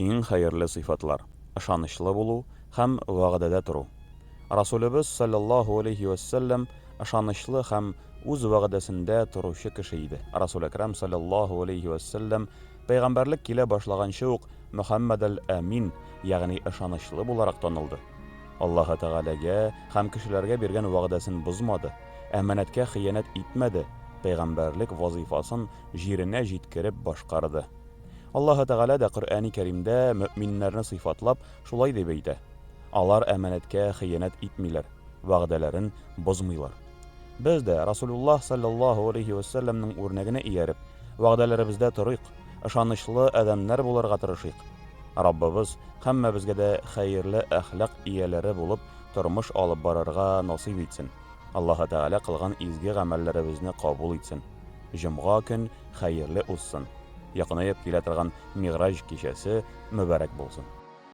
Иң хәерле сыйфатлар: ышанычлы булу һәм вәгъдәдә тору. Расулыбыз саллаллаху алейхи вассалам ышанычлы һәм үз вәгъдәсендә торучы кеше иде. Расул әкрәм саллаллаху алейхи вассалам пәйгамбәрлек килә башлаганчы ук Мөхәммәд әл-Амин, ягъни ышанычлы буларак танылды. Аллаһы Тәгаләгә һәм кешеләргә биргән вәгъдәсен бозмады, әманәткә хыянәт итмәде, пәйгамбәрлек вазифасын җиренә җиткереп башкарды. Аллаһы Тәгалә дә Коръәни Кәримдә мөэминнәрне сыйфатлап шулай дип әйтә: алар әманәткә хыянәт итмиләр, вәгъдәләрен бозмыйлар. Без дә Расулуллаһ саллаллаху алейхи вассаламның үрнәгенә ияреп, вәгъдәләребездә торыйк, ышанычлы адәмнәр булырга тырышыйк. Раббыбыз һәммәбезгә дә хәерле әхлак ияләре булып тормыш алып барырга насыйп итсен. Аллаһы Тәгалә кылган изге гамәлләребезне кабул итсен. Җомга көн хәерле узсын. Якынайып килә торган мирадж кичәсе мөбарәк булсын.